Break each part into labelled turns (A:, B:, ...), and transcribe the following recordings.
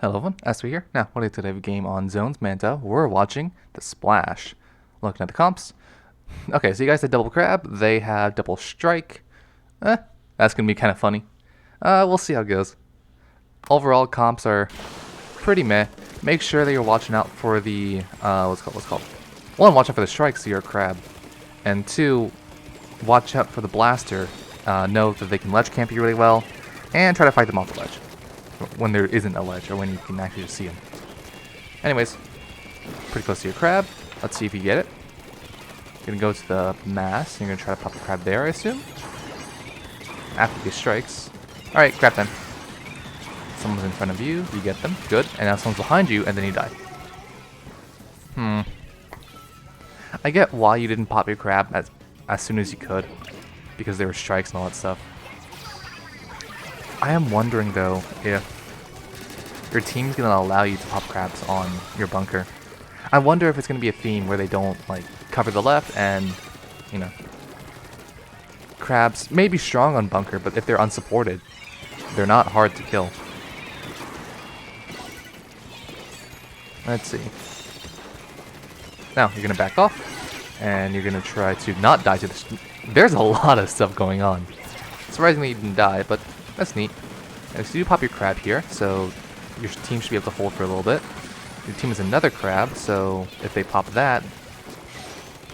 A: Hello everyone, Espurr here. Now, what do today have a game on Zones Manta. We're watching the Splash. Looking at the comps. Okay, so you guys have double crab, they have double strike. That's gonna be kind of funny. We'll see how it goes. Overall, comps are pretty meh. Make sure that you're watching out for the, what's called? One, watch out for the strikes so you're a crab. And two, watch out for the blaster. Know that they can ledge camp you really well. And try to fight them off the ledge when there isn't a ledge, or when you can actually just see them. Anyways, pretty close to your crab. Let's see if you get it. You're gonna go to the mass, and you're gonna try to pop the crab there, I assume. After these strikes. Alright, crab time. Someone's in front of you, you get them, good. And now someone's behind you, and then you die. I get why you didn't pop your crab as soon as you could, because there were strikes and all that stuff. I am wondering though if your team's gonna allow you to pop crabs on your bunker. I wonder if it's gonna be a theme where they don't like cover the left and, you know, crabs may be strong on bunker, but if they're unsupported, they're not hard to kill. Let's see. Now you're gonna back off, and you're gonna try to not die to this. There's a lot of stuff going on. Surprisingly, you didn't die, but that's neat. And so you pop your crab here, so your team should be able to hold for a little bit. Your team has another crab, so if they pop that...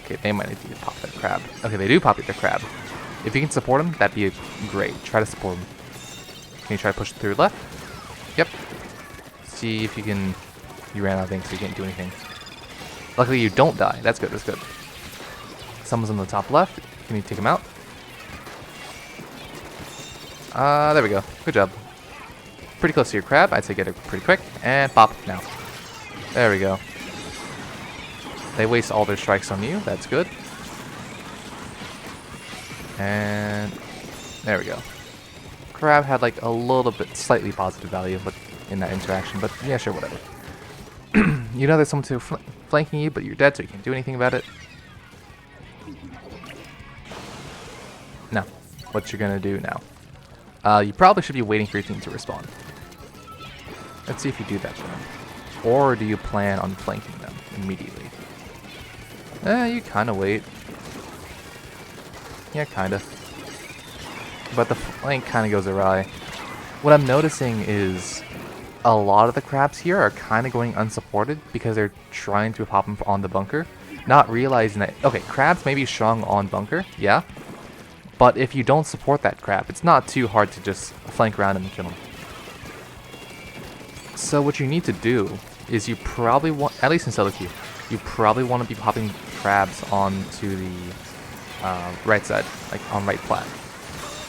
A: Okay, they might need to pop that crab. Okay, they do pop their crab. If you can support them, that'd be great. Try to support them. Can you try to push through left? Yep. See if you can... You ran out of things, so you can't do anything. Luckily, you don't die. That's good, that's good. Someone's on the top left. Can you take him out? There we go. Good job. Pretty close to your crab. I'd say get it pretty quick. And pop now. There we go. They waste all their strikes on you. That's good. And there we go. Crab had like a little bit, slightly positive value but in that interaction. But yeah, sure, whatever. You know there's someone flanking you, but you're dead, so you can't do anything about it. Now, what you're gonna do now? You probably should be waiting for your team to respawn. Let's see if you do that then. Or do you plan on flanking them immediately? You kind of wait. Yeah, kind of. But the flank kind of goes awry. What I'm noticing is a lot of the crabs here are kind of going unsupported because they're trying to pop them on the bunker, not realizing that, okay, crabs may be strong on bunker, yeah, but if you don't support that crab, it's not too hard to just flank around and kill him. So what you need to do is you probably want, at least in solo queue, you probably want to be popping crabs onto the right side, like on right plat.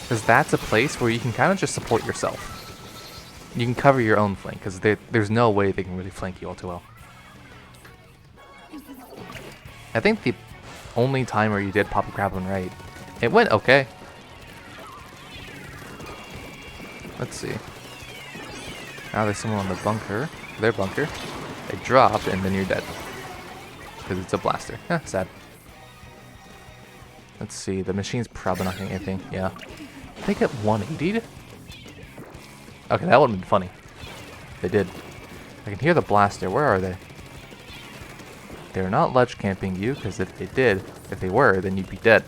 A: Because that's a place where you can kind of just support yourself. You can cover your own flank, because there's no way they can really flank you all too well. I think the only time where you did pop a crab on right, it went okay. Let's see. Now there's someone on the bunker. Their bunker. They dropped, and then you're dead. Because it's a blaster. Sad. Let's see. The machine's probably not getting anything. Yeah. They get 180'd? Okay, that would have been funny. They did. I can hear the blaster. Where are they? They're not ledge camping you, because if they were, then you'd be dead.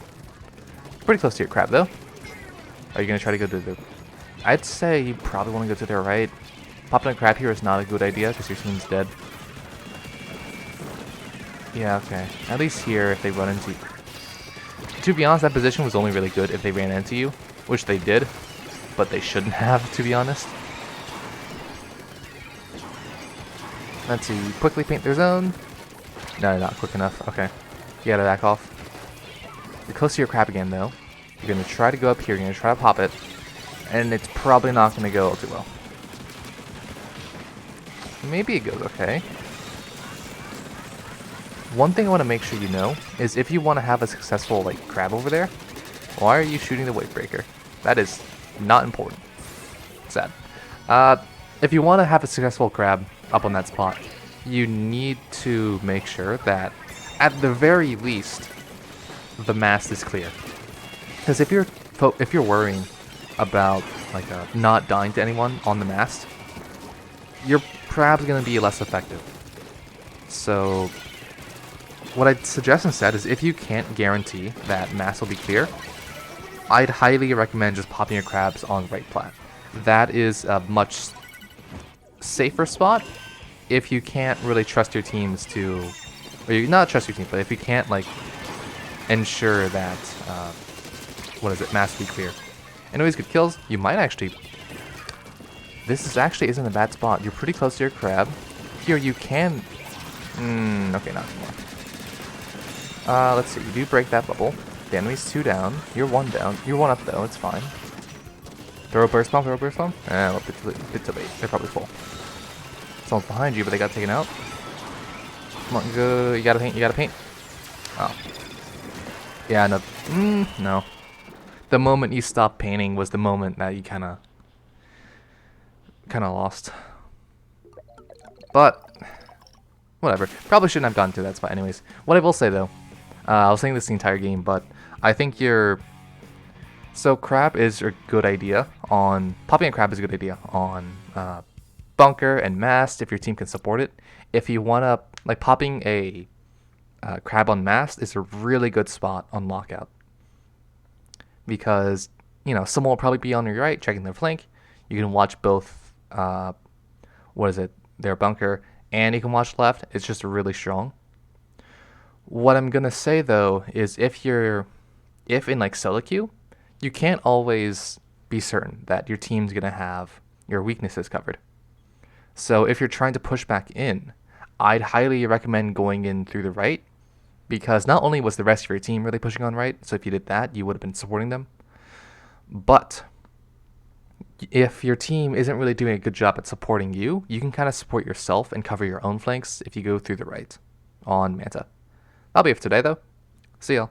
A: Pretty close to your crab, though. Are you going to try to go to the... I'd say you probably want to go to their right. Popping a crab here is not a good idea, because your team's dead. Yeah, okay. At least here, if they run into you. To be honest, that position was only really good if they ran into you, which they did, but they shouldn't have, to be honest. Let's see. Quickly paint their zone. No, not quick enough. Okay. You gotta back off. You're close to your crab again, though. You're going to try to go up here. You're going to try to pop it. And it's probably not going to go too well. Maybe it goes okay. One thing I want to make sure you know is if you want to have a successful like crab over there, why are you shooting the wave breaker? That is not important. Sad. If you want to have a successful crab up on that spot, you need to make sure that at the very least the mast is clear. Because if you're worrying about like not dying to anyone on the mast, your crab's going to be less effective. So what I'd suggest instead is if you can't guarantee that mass will be clear, I'd highly recommend just popping your crabs on right plat. That is a much safer spot if you can't really trust your teams to, or you not trust your team, but if you can't like ensure that mass will be clear. Anyways, good kills. You might actually. This is actually isn't a bad spot. You're pretty close to your crab. Here you can. Okay, not anymore. Let's see. You do break that bubble. The enemy's 2 down. You're 1 down. You're 1 up though. It's fine. Throw a burst bomb. Throw a burst bomb. A bit too late. They're probably full. Someone's behind you, but they got taken out. Come on, go. You gotta paint. You gotta paint. Oh. Yeah. No. No. The moment you stopped painting was the moment that you kind of lost. But whatever. Probably shouldn't have gotten to that spot anyways. What I will say though, I was saying this the entire game, but I think so crab is a good idea on popping a crab is a good idea on bunker and mast if your team can support it. If you wanna like popping a crab on mast is a really good spot on lockout because someone will probably be on your right checking their flank. You can watch both. Their bunker, and you can watch left. It's just really strong. What I'm gonna say though is if in like solo queue, you can't always be certain that your team's gonna have your weaknesses covered. So if you're trying to push back in, I'd highly recommend going in through the right, because not only was the rest of your team really pushing on right, so if you did that, you would have been supporting them, but if your team isn't really doing a good job at supporting you, you can kind of support yourself and cover your own flanks if you go through the right on Manta. That'll be it for today, though. See y'all.